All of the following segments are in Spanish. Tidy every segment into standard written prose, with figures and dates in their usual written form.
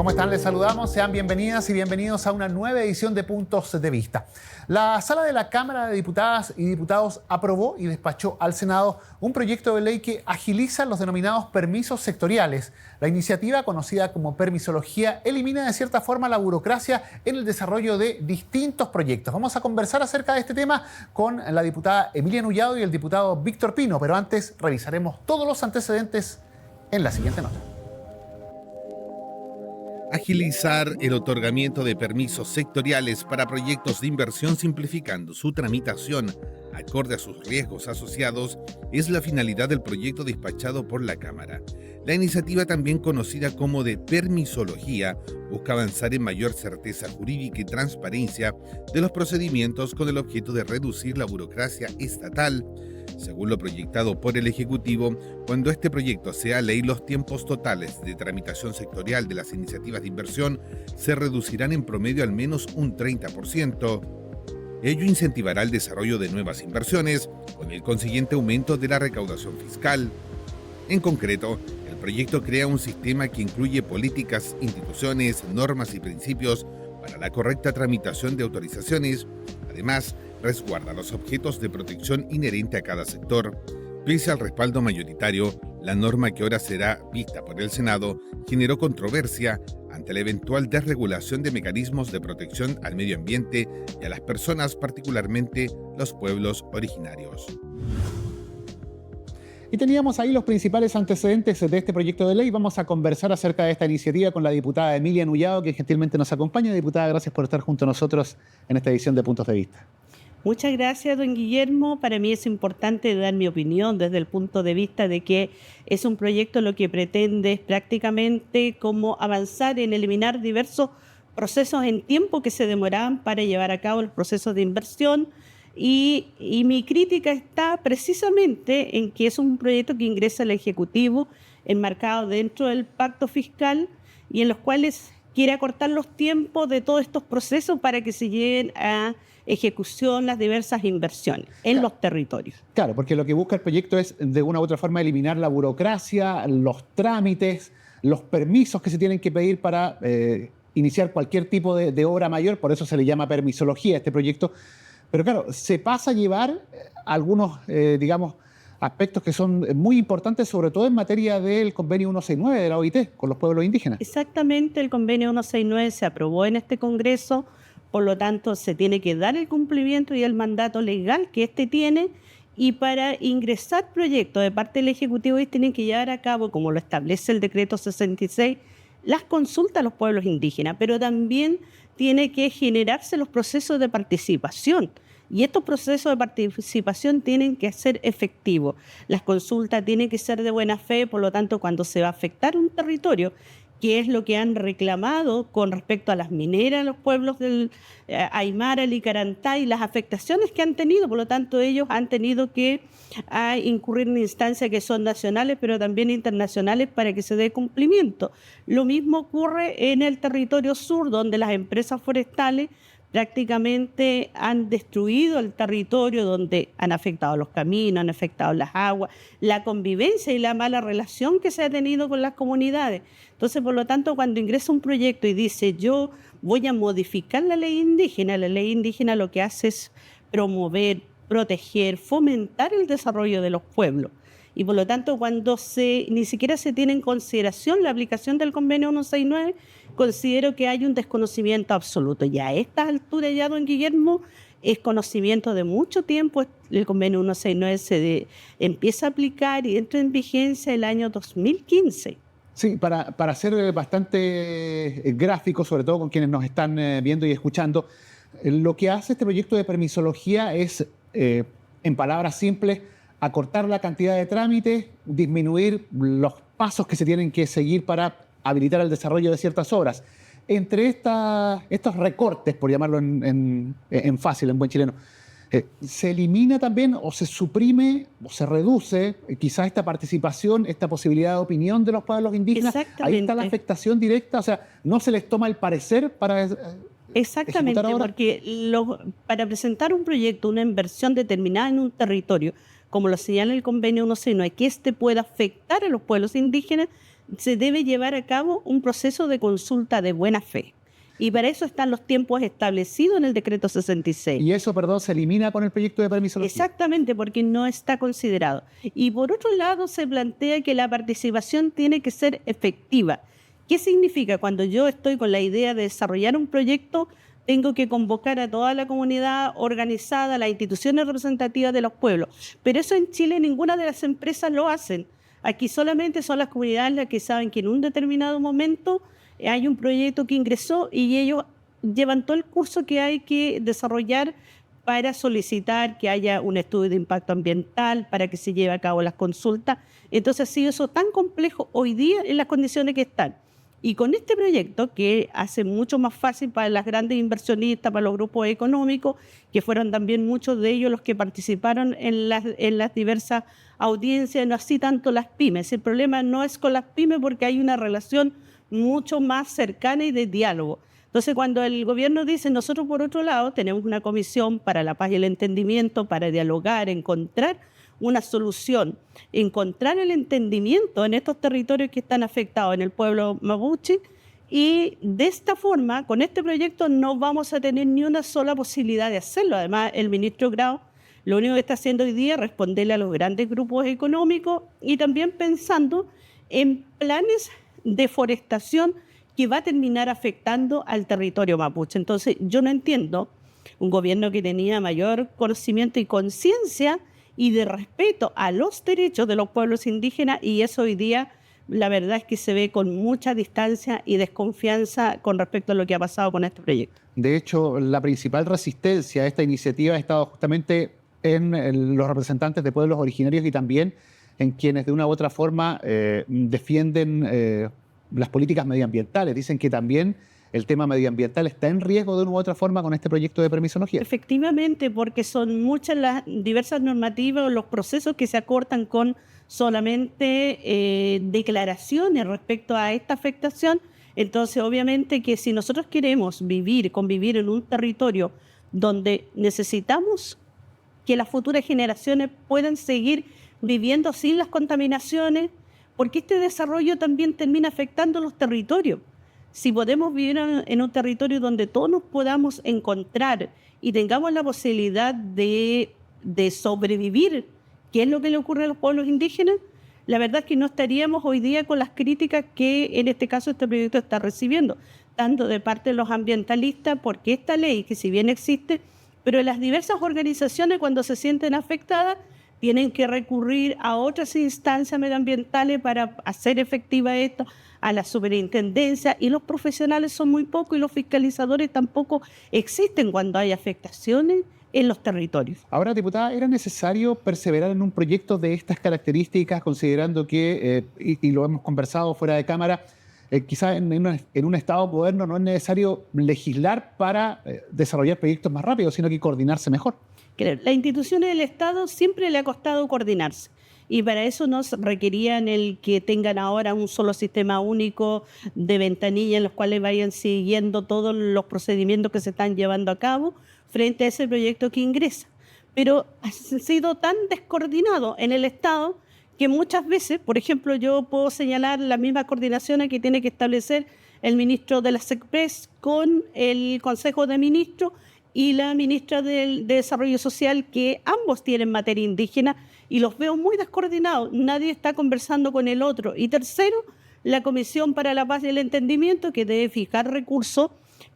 ¿Cómo están? Les saludamos. Sean bienvenidas y bienvenidos a una nueva edición de Puntos de Vista. La Sala de la Cámara de Diputadas y Diputados aprobó y despachó al Senado un proyecto de ley que agiliza los denominados permisos sectoriales. La iniciativa, conocida como permisología, elimina de cierta forma la burocracia en el desarrollo de distintos proyectos. Vamos a conversar acerca de este tema con la diputada Emilia Nullado y el diputado Víctor Pino, pero antes revisaremos todos los antecedentes en la siguiente nota. Agilizar el otorgamiento de permisos sectoriales para proyectos de inversión simplificando su tramitación acorde a sus riesgos asociados es la finalidad del proyecto despachado por la Cámara. La iniciativa, también conocida como de permisología, busca avanzar en mayor certeza jurídica y transparencia de los procedimientos con el objeto de reducir la burocracia estatal. Según lo proyectado por el Ejecutivo, cuando este proyecto sea ley, los tiempos totales de tramitación sectorial de las iniciativas de inversión se reducirán en promedio al menos un 30%. Ello incentivará el desarrollo de nuevas inversiones, con el consiguiente aumento de la recaudación fiscal. En concreto, el proyecto crea un sistema que incluye políticas, instituciones, normas y principios para la correcta tramitación de autorizaciones. Además, resguarda los objetos de protección inherente a cada sector. Pese al respaldo mayoritario, la norma, que ahora será vista por el Senado, generó controversia ante la eventual desregulación de mecanismos de protección al medio ambiente y a las personas, particularmente los pueblos originarios. Y teníamos ahí los principales antecedentes de este proyecto de ley. Vamos a conversar acerca de esta iniciativa con la diputada Emilia Nullado, que gentilmente nos acompaña. Diputada, gracias por estar junto a nosotros en esta edición de Puntos de Vista. Muchas gracias, don Guillermo. Para mí es importante dar mi opinión desde el punto de vista de que es un proyecto lo que pretende es prácticamente como avanzar en eliminar diversos procesos en tiempo que se demoraban para llevar a cabo los procesos de inversión. Y mi crítica está precisamente en que es un proyecto que ingresa al Ejecutivo enmarcado dentro del pacto fiscal y en los cuales quiere acortar los tiempos de todos estos procesos para que se lleven a ejecución las diversas inversiones en los territorios. Claro, porque lo que busca el proyecto es de una u otra forma eliminar la burocracia, los trámites, los permisos que se tienen que pedir para iniciar cualquier tipo de obra mayor. Por eso se le llama permisología a este proyecto. Pero claro, se pasa a llevar algunos, aspectos que son muy importantes, sobre todo en materia del convenio 169 de la OIT con los pueblos indígenas. Exactamente, el convenio 169 se aprobó en este Congreso, por lo tanto se tiene que dar el cumplimiento y el mandato legal que este tiene, y para ingresar proyectos de parte del Ejecutivo tienen que llevar a cabo, como lo establece el decreto 66, las consultas a los pueblos indígenas, pero también tiene que generarse los procesos de participación. Y estos procesos de participación tienen que ser efectivos. Las consultas tienen que ser de buena fe, por lo tanto, cuando se va a afectar un territorio, que es lo que han reclamado con respecto a las mineras, los pueblos del Aymara, Licarantay, las afectaciones que han tenido. Por lo tanto, ellos han tenido que incurrir en instancias que son nacionales, pero también internacionales para que se dé cumplimiento. Lo mismo ocurre en el territorio sur, donde las empresas forestales prácticamente han destruido el territorio, donde han afectado los caminos, han afectado las aguas, la convivencia y la mala relación que se ha tenido con las comunidades. Entonces, por lo tanto, cuando ingresa un proyecto y dice yo voy a modificar la ley indígena lo que hace es promover, proteger, fomentar el desarrollo de los pueblos. Y por lo tanto, cuando ni siquiera se tiene en consideración la aplicación del convenio 169, considero que hay un desconocimiento absoluto. Y a estas alturas ya, don Guillermo, es conocimiento de mucho tiempo. El convenio 169 se empieza a aplicar y entra en vigencia el año 2015. Sí, para ser bastante gráfico, sobre todo con quienes nos están viendo y escuchando, lo que hace este proyecto de permisología es, en palabras simples, acortar la cantidad de trámites, disminuir los pasos que se tienen que seguir para habilitar el desarrollo de ciertas obras. Entre estos recortes, por llamarlo en fácil, en buen chileno, ¿se elimina también o se suprime o se reduce quizás esta participación, esta posibilidad de opinión de los pueblos indígenas? Ahí está la afectación directa, o sea, no se les toma el parecer para exactamente, porque para presentar un proyecto, una inversión determinada en un territorio, como lo señala el convenio 169, que pueda afectar a los pueblos indígenas, se debe llevar a cabo un proceso de consulta de buena fe. Y para eso están los tiempos establecidos en el decreto 66. Y eso, perdón, se elimina con el proyecto de permisología. Exactamente, porque no está considerado. Y por otro lado, se plantea que la participación tiene que ser efectiva. ¿Qué significa? Cuando yo estoy con la idea de desarrollar un proyecto, tengo que convocar a toda la comunidad organizada, las instituciones representativas de los pueblos. Pero eso en Chile ninguna de las empresas lo hacen. Aquí solamente son las comunidades las que saben que en un determinado momento hay un proyecto que ingresó y ellos llevan todo el curso que hay que desarrollar para solicitar que haya un estudio de impacto ambiental, para que se lleve a cabo las consultas. Entonces ha sido eso tan complejo hoy día en las condiciones que están. Y con este proyecto, que hace mucho más fácil para las grandes inversionistas, para los grupos económicos, que fueron también muchos de ellos los que participaron en las diversas audiencias, no así tanto las pymes. El problema no es con las pymes porque hay una relación mucho más cercana y de diálogo. Entonces, cuando el gobierno dice, nosotros por otro lado tenemos una comisión para la paz y el entendimiento, para dialogar, encontrar una solución, encontrar el entendimiento en estos territorios que están afectados en el pueblo mapuche, y de esta forma, con este proyecto no vamos a tener ni una sola posibilidad de hacerlo. Además, el ministro Grau lo único que está haciendo hoy día es responderle a los grandes grupos económicos y también pensando en planes de forestación que va a terminar afectando al territorio mapuche. Entonces, yo no entiendo un gobierno que tenía mayor conocimiento y conciencia y de respeto a los derechos de los pueblos indígenas, y eso hoy día la verdad es que se ve con mucha distancia y desconfianza con respecto a lo que ha pasado con este proyecto. De hecho, la principal resistencia a esta iniciativa ha estado justamente en los representantes de pueblos originarios y también en quienes de una u otra forma defienden las políticas medioambientales. Dicen que también el tema medioambiental está en riesgo de una u otra forma con este proyecto de permisología. Efectivamente, porque son muchas las diversas normativas o los procesos que se acortan con solamente declaraciones respecto a esta afectación. Entonces, obviamente que si nosotros queremos convivir en un territorio donde necesitamos que las futuras generaciones puedan seguir viviendo sin las contaminaciones, porque este desarrollo también termina afectando los territorios. Si podemos vivir en un territorio donde todos nos podamos encontrar y tengamos la posibilidad de sobrevivir, ¿qué es lo que le ocurre a los pueblos indígenas? La verdad es que no estaríamos hoy día con las críticas que en este caso este proyecto está recibiendo, tanto de parte de los ambientalistas, porque esta ley, que si bien existe, pero las diversas organizaciones cuando se sienten afectadas tienen que recurrir a otras instancias medioambientales para hacer efectiva esto, a la superintendencia, y los profesionales son muy pocos y los fiscalizadores tampoco existen cuando hay afectaciones en los territorios. Ahora, diputada, ¿era necesario perseverar en un proyecto de estas características, considerando que, y lo hemos conversado fuera de cámara, quizás en un Estado moderno no es necesario legislar para desarrollar proyectos más rápidos, sino que coordinarse mejor? Las instituciones del Estado siempre le ha costado coordinarse, y para eso nos requerían el que tengan ahora un solo sistema único de ventanilla en los cuales vayan siguiendo todos los procedimientos que se están llevando a cabo frente a ese proyecto que ingresa. Pero ha sido tan descoordinado en el Estado que muchas veces, por ejemplo, yo puedo señalar las mismas coordinaciones que tiene que establecer el ministro de la SECPRES con el Consejo de Ministros y la ministra de Desarrollo Social, que ambos tienen materia indígena, y los veo muy descoordinados. Nadie está conversando con el otro. Y tercero, la Comisión para la Paz y el Entendimiento, que debe fijar recursos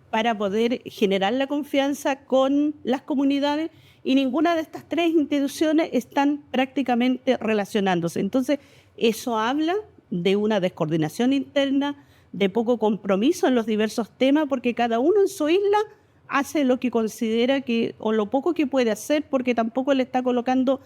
para poder generar la confianza con las comunidades, y ninguna de estas tres instituciones están prácticamente relacionándose. Entonces, eso habla de una descoordinación interna, de poco compromiso en los diversos temas, porque cada uno en su isla hace lo que considera que, o lo poco que puede hacer, porque tampoco le está colocando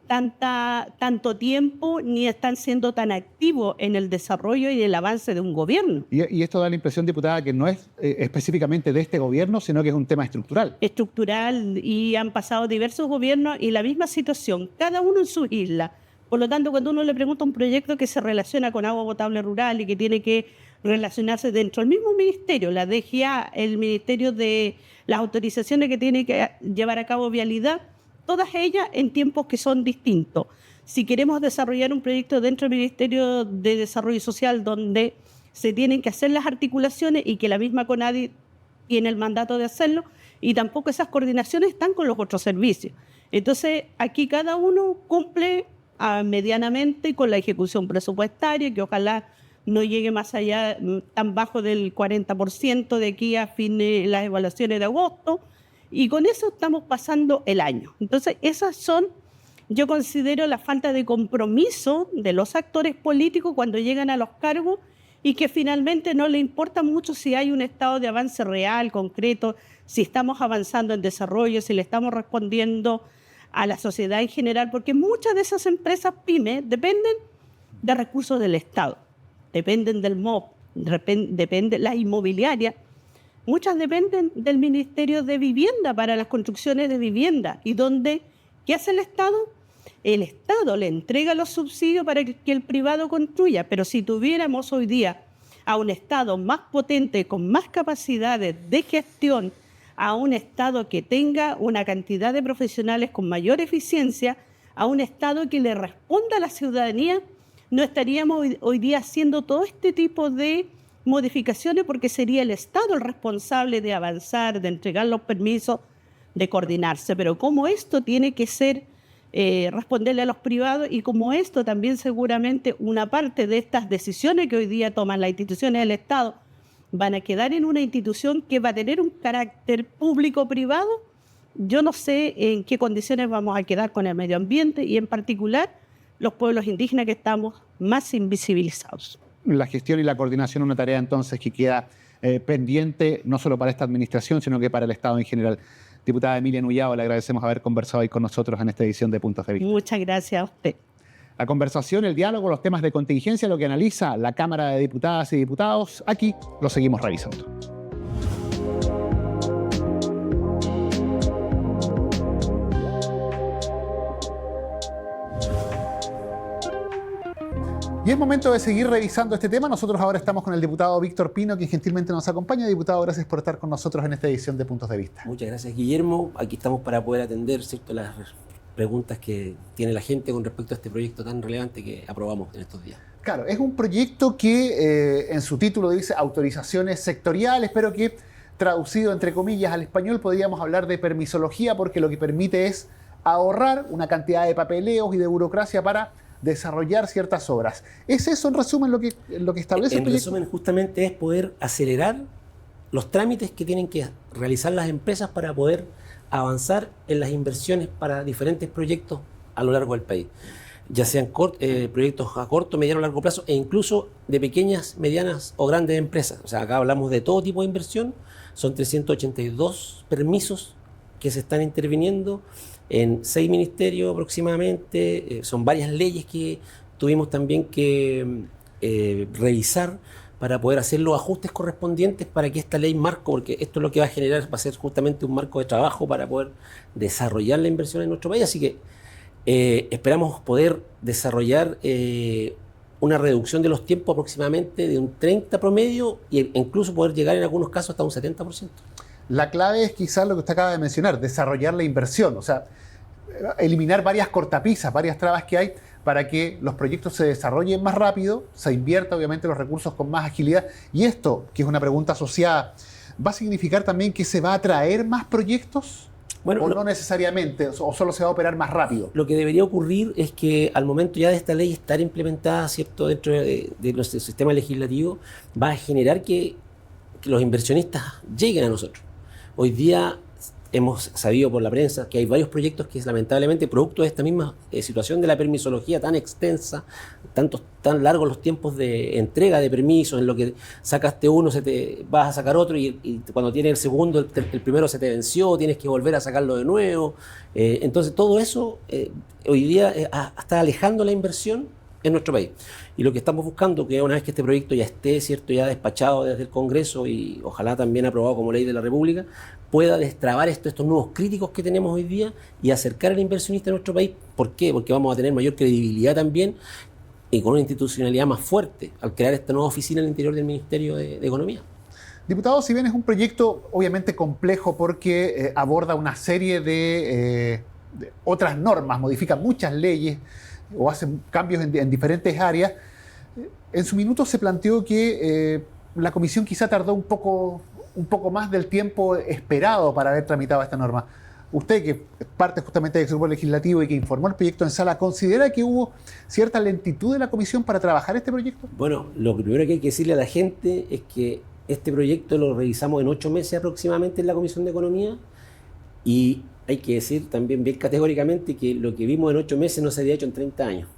tanto tiempo, ni están siendo tan activos en el desarrollo y el avance de un gobierno. Y esto da la impresión, diputada, que no es específicamente de este gobierno, sino que es un tema estructural. Estructural, y han pasado diversos gobiernos y la misma situación, cada uno en su isla. Por lo tanto, cuando uno le pregunta un proyecto que se relaciona con agua potable rural y que tiene que relacionarse dentro del mismo ministerio, la DGA, el Ministerio de las autorizaciones que tiene que llevar a cabo vialidad, todas ellas en tiempos que son distintos. si queremos desarrollar un proyecto dentro del Ministerio de Desarrollo Social donde se tienen que hacer las articulaciones y que la misma CONADI tiene el mandato de hacerlo, y tampoco esas coordinaciones están con los otros servicios. Entonces, aquí cada uno cumple medianamente con la ejecución presupuestaria, que ojalá no llegue más allá, tan bajo del 40% de aquí a fin de las evaluaciones de agosto, y con eso estamos pasando el año. Entonces, esas son, yo considero, la falta de compromiso de los actores políticos cuando llegan a los cargos y que finalmente no le importa mucho si hay un estado de avance real, concreto, si estamos avanzando en desarrollo, si le estamos respondiendo a la sociedad en general, porque muchas de esas empresas pymes dependen de recursos del Estado, dependen del MOP, dependen las inmobiliarias, muchas dependen del Ministerio de Vivienda para las construcciones de vivienda. ¿Y dónde? ¿Qué hace el Estado? El Estado le entrega los subsidios para que el privado construya, pero si tuviéramos hoy día a un Estado más potente, con más capacidades de gestión, a un Estado que tenga una cantidad de profesionales con mayor eficiencia, a un Estado que le responda a la ciudadanía, no estaríamos hoy día haciendo todo este tipo de modificaciones, porque sería el Estado el responsable de avanzar, de entregar los permisos, de coordinarse. Pero como esto tiene que ser responderle a los privados, y como esto también seguramente una parte de estas decisiones que hoy día toman las instituciones del Estado van a quedar en una institución que va a tener un carácter público-privado, yo no sé en qué condiciones vamos a quedar con el medio ambiente y en particular los pueblos indígenas, que estamos más invisibilizados. La gestión y la coordinación es una tarea entonces que queda pendiente no solo para esta administración, sino que para el Estado en general. Diputada Emilia Nullao, le agradecemos haber conversado hoy con nosotros en esta edición de Puntos de Vista. Muchas gracias a usted. La conversación, el diálogo, los temas de contingencia, lo que analiza la Cámara de Diputadas y Diputados, aquí lo seguimos revisando. Y es momento de seguir revisando este tema. Nosotros ahora estamos con el diputado Víctor Pino, quien gentilmente nos acompaña. Diputado, gracias por estar con nosotros en esta edición de Puntos de Vista. Muchas gracias, Guillermo. Aquí estamos para poder atender, ¿cierto?, las preguntas que tiene la gente con respecto a este proyecto tan relevante que aprobamos en estos días. Claro, es un proyecto que en su título dice autorizaciones sectoriales, pero que traducido entre comillas al español podríamos hablar de permisología, porque lo que permite es ahorrar una cantidad de papeleos y de burocracia para desarrollar ciertas obras. ¿Es eso en resumen lo que establece el proyecto? En resumen, justamente es poder acelerar los trámites que tienen que realizar las empresas para poder avanzar en las inversiones para diferentes proyectos a lo largo del país, ya sean proyectos a corto, mediano o largo plazo, e incluso de pequeñas, medianas o grandes empresas. O sea, acá hablamos de todo tipo de inversión. Son 382 permisos que se están interviniendo en 6 ministerios aproximadamente. Son varias leyes que tuvimos también que revisar para poder hacer los ajustes correspondientes para que esta ley marco, porque esto es lo que va a generar, va a ser justamente un marco de trabajo para poder desarrollar la inversión en nuestro país. Así que esperamos poder desarrollar una reducción de los tiempos aproximadamente de un 30 promedio e incluso poder llegar en algunos casos hasta un 70%. La clave es quizás lo que usted acaba de mencionar, desarrollar la inversión, o sea, eliminar varias cortapisas, varias trabas que hay para que los proyectos se desarrollen más rápido, se invierta obviamente los recursos con más agilidad. Y esto, que es una pregunta asociada, ¿va a significar también que se va a atraer más proyectos? Bueno, ¿o no necesariamente? ¿O solo se va a operar más rápido? Lo que debería ocurrir es que al momento ya de esta ley estar implementada, ¿cierto?, dentro de nuestro sistema legislativo, va a generar que los inversionistas lleguen a nosotros. Hoy día hemos sabido por la prensa que hay varios proyectos que lamentablemente, producto de esta misma situación de la permisología tan extensa, tan largos los tiempos de entrega de permisos, en lo que sacaste uno, vas a sacar otro y cuando tienes el segundo, el primero se te venció, tienes que volver a sacarlo de nuevo. Entonces todo eso hoy día está alejando la inversión en nuestro país. Y lo que estamos buscando, que una vez que este proyecto ya esté, ¿cierto?, ya despachado desde el Congreso y ojalá también aprobado como ley de la República, pueda destrabar estos nuevos críticos que tenemos hoy día y acercar al inversionista a nuestro país. ¿Por qué? Porque vamos a tener mayor credibilidad también y con una institucionalidad más fuerte al crear esta nueva oficina al interior del Ministerio de Economía. Diputado, si bien es un proyecto obviamente complejo porque aborda una serie de otras normas, modifica muchas leyes, o hace cambios en diferentes áreas. En su minuto se planteó que la comisión quizá tardó un poco más del tiempo esperado para haber tramitado esta norma. Usted, que es parte justamente del grupo legislativo y que informó el proyecto en sala, ¿considera que hubo cierta lentitud de la comisión para trabajar este proyecto? Bueno, lo primero que hay que decirle a la gente es que este proyecto lo revisamos en 8 meses aproximadamente en la Comisión de Economía, y hay que decir también bien categóricamente que lo que vimos en 8 meses no se había hecho en 30 años.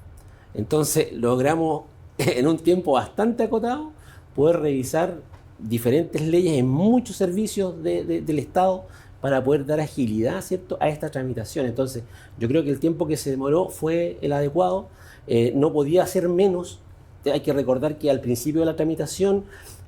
Entonces logramos en un tiempo bastante acotado poder revisar diferentes leyes en muchos servicios del Estado para poder dar agilidad, ¿cierto?, a esta tramitación. Entonces, yo creo que el tiempo que se demoró fue el adecuado, no podía ser menos. Hay que recordar que al principio de la tramitación,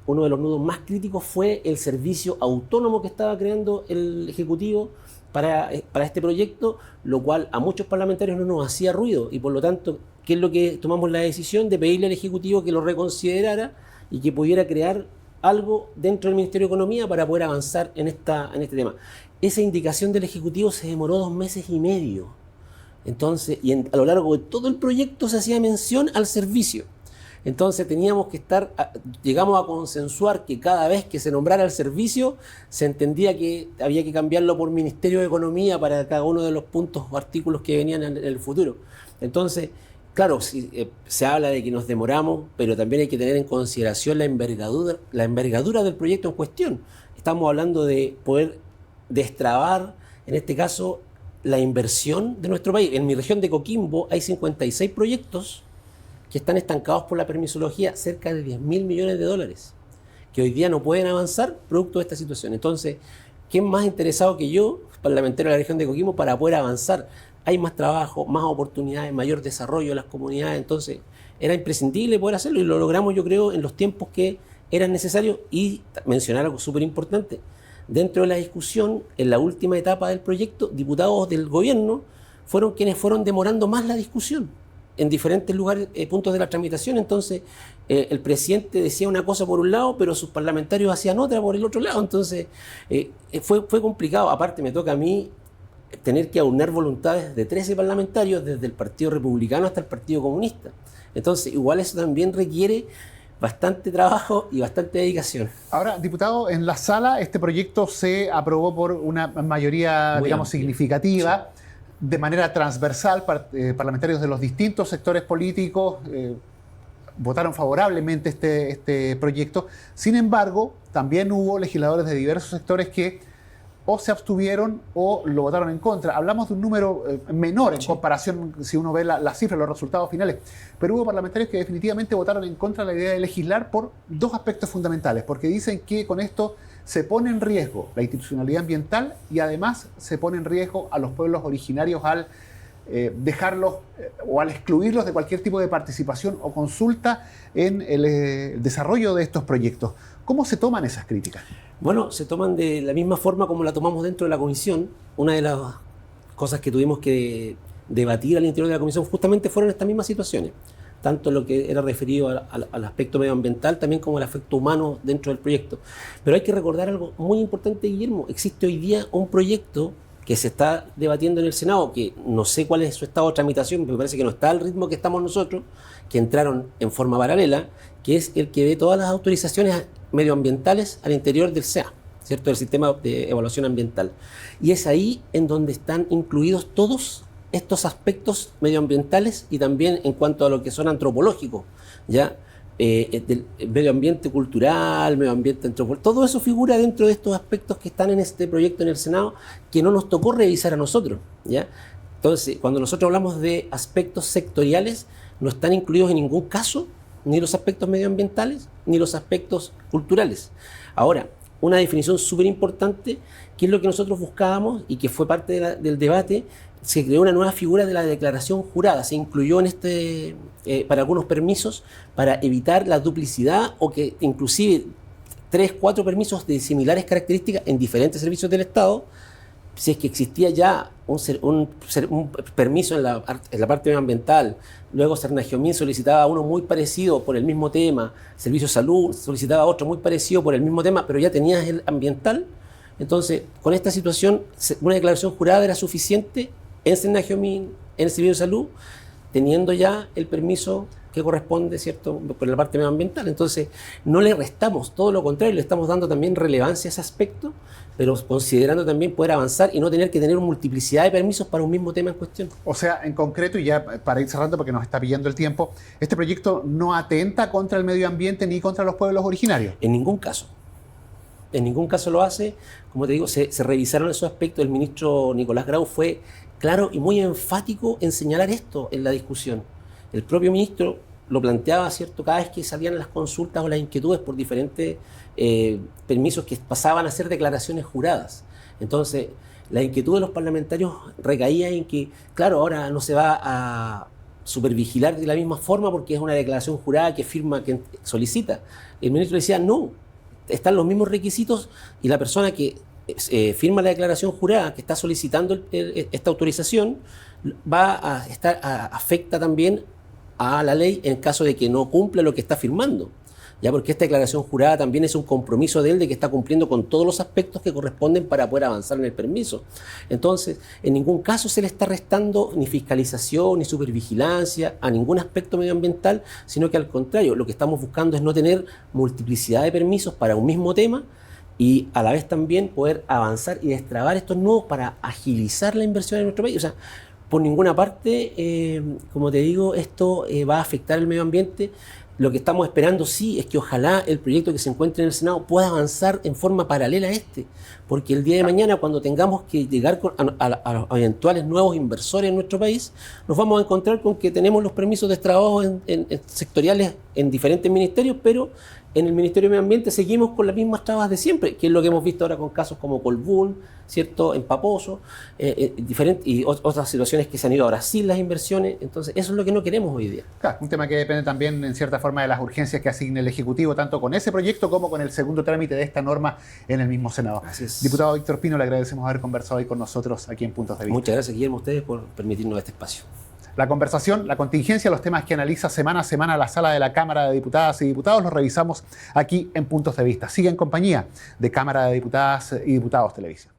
uno de los nudos más críticos fue el servicio autónomo que estaba creando el Ejecutivo para este proyecto, lo cual a muchos parlamentarios no nos hacía ruido, y por lo tanto, ¿qué es lo que tomamos la decisión? De pedirle al Ejecutivo que lo reconsiderara y que pudiera crear algo dentro del Ministerio de Economía para poder avanzar en este tema. Esa indicación del Ejecutivo se demoró 2 meses y medio. Entonces, a lo largo de todo el proyecto se hacía mención al servicio. Entonces teníamos que llegamos a consensuar que cada vez que se nombrara el servicio, se entendía que había que cambiarlo por Ministerio de Economía para cada uno de los puntos o artículos que venían en el futuro. Entonces, claro, se habla de que nos demoramos, pero también hay que tener en consideración la envergadura del proyecto en cuestión. Estamos hablando de poder destrabar, en este caso, la inversión de nuestro país. En mi región de Coquimbo hay 56 proyectos que están estancados por la permisología, cerca de 10.000 millones de dólares, que hoy día no pueden avanzar producto de esta situación. Entonces, ¿quién más interesado que yo, parlamentario de la región de Coquimbo, para poder avanzar? Hay más trabajo, más oportunidades, mayor desarrollo de las comunidades. Entonces, era imprescindible poder hacerlo, y lo logramos, yo creo, en los tiempos que eran necesarios. Y mencionar algo súper importante: dentro de la discusión, en la última etapa del proyecto, diputados del gobierno fueron quienes fueron demorando más la discusión en diferentes lugares, puntos de la tramitación. Entonces, el presidente decía una cosa por un lado, pero sus parlamentarios hacían otra por el otro lado. Entonces, fue complicado. Aparte, me toca a mí tener que aunar voluntades de 13 parlamentarios, desde el Partido Republicano hasta el Partido Comunista. Entonces, igual eso también requiere bastante trabajo y bastante dedicación. Ahora, diputado, en la sala este proyecto se aprobó por una mayoría, muy digamos, amplia, significativa, sí, de manera transversal. Parlamentarios de los distintos sectores políticos votaron favorablemente este proyecto. Sin embargo, también hubo legisladores de diversos sectores que o se abstuvieron o lo votaron en contra. Hablamos de un número menor en comparación, si uno ve las cifras, los resultados finales. Pero hubo parlamentarios que definitivamente votaron en contra de la idea de legislar por 2 aspectos fundamentales, porque dicen que con esto se pone en riesgo la institucionalidad ambiental, y además se pone en riesgo a los pueblos originarios al dejarlos o al excluirlos de cualquier tipo de participación o consulta en el desarrollo de estos proyectos. ¿Cómo se toman esas críticas? Bueno, se toman de la misma forma como la tomamos dentro de la comisión. Una de las cosas que tuvimos que debatir al interior de la comisión justamente fueron estas mismas situaciones, tanto lo que era referido al aspecto medioambiental, también como al aspecto humano dentro del proyecto. Pero hay que recordar algo muy importante, Guillermo: existe hoy día un proyecto que se está debatiendo en el Senado, que no sé cuál es su estado de tramitación, me parece que no está al ritmo que estamos nosotros, que entraron en forma paralela, que es el que ve todas las autorizaciones medioambientales al interior del SEA, ¿cierto?, del Sistema de Evaluación Ambiental. Y es ahí en donde están incluidos todos estos aspectos medioambientales, y también en cuanto a lo que son antropológicos, ¿ya? Del medio ambiente cultural, medio ambiente antropológico, todo eso figura dentro de estos aspectos que están en este proyecto en el Senado, que no nos tocó revisar a nosotros, ¿ya? Entonces, cuando nosotros hablamos de aspectos sectoriales, no están incluidos en ningún caso ni los aspectos medioambientales ni los aspectos culturales. Ahora, una definición súper importante, que es lo que nosotros buscábamos y que fue parte del debate: se creó una nueva figura de la declaración jurada. Se incluyó en para algunos permisos, para evitar la duplicidad, o que inclusive 3, 4 permisos de similares características en diferentes servicios del Estado, si es que existía ya un permiso en la parte medioambiental, luego Cernagiomín solicitaba uno muy parecido por el mismo tema, Servicio de Salud solicitaba otro muy parecido por el mismo tema, pero ya tenías el ambiental. Entonces, con esta situación, una declaración jurada era suficiente en Cernagiomín, en el Servicio de Salud, teniendo ya el permiso que corresponde, ¿cierto?, por la parte medioambiental. Entonces, no le restamos, todo lo contrario, le estamos dando también relevancia a ese aspecto, pero considerando también poder avanzar y no tener que tener una multiplicidad de permisos para un mismo tema en cuestión. O sea, en concreto, y ya para ir cerrando porque nos está pillando el tiempo, este proyecto no atenta contra el medio ambiente ni contra los pueblos originarios. En ningún caso. En ningún caso lo hace. Como te digo, se revisaron esos aspectos. El ministro Nicolás Grau fue claro y muy enfático en señalar esto en la discusión. El propio ministro lo planteaba, ¿cierto?, cada vez que salían las consultas o las inquietudes por diferentes permisos que pasaban a ser declaraciones juradas. Entonces, la inquietud de los parlamentarios recaía en que, claro, ahora no se va a supervigilar de la misma forma porque es una declaración jurada que firma, que solicita. El ministro decía, no, están los mismos requisitos y la persona que firma la declaración jurada, que está solicitando esta autorización, va a estar, afecta también a la ley en caso de que no cumpla lo que está firmando. Ya, porque esta declaración jurada también es un compromiso de él de que está cumpliendo con todos los aspectos que corresponden para poder avanzar en el permiso. Entonces, en ningún caso se le está restando ni fiscalización, ni supervigilancia a ningún aspecto medioambiental, sino que al contrario, lo que estamos buscando es no tener multiplicidad de permisos para un mismo tema y a la vez también poder avanzar y destrabar estos nuevos para agilizar la inversión en nuestro país. O sea, por ninguna parte, como te digo, esto va a afectar el medio ambiente. Lo que estamos esperando sí es que ojalá el proyecto que se encuentre en el Senado pueda avanzar en forma paralela a este, porque el día de mañana cuando tengamos que llegar a eventuales nuevos inversores en nuestro país, nos vamos a encontrar con que tenemos los permisos de trabajo en sectoriales en diferentes ministerios, pero en el Ministerio de Medio Ambiente seguimos con las mismas trabas de siempre, que es lo que hemos visto ahora con casos como Colbún, ¿cierto?, en Paposo, y otras situaciones que se han ido a Brasil las inversiones. Entonces, eso es lo que no queremos hoy día. Claro, un tema que depende también, en cierta forma, de las urgencias que asigne el Ejecutivo, tanto con ese proyecto como con el segundo trámite de esta norma en el mismo Senado. Así es. Diputado Víctor Pino, le agradecemos haber conversado hoy con nosotros aquí en Puntos de Vista. Muchas gracias, Guillermo, a ustedes por permitirnos este espacio. La conversación, la contingencia, los temas que analiza semana a semana la sala de la Cámara de Diputadas y Diputados los revisamos aquí en Puntos de Vista. Sigue en compañía de Cámara de Diputadas y Diputados Televisión.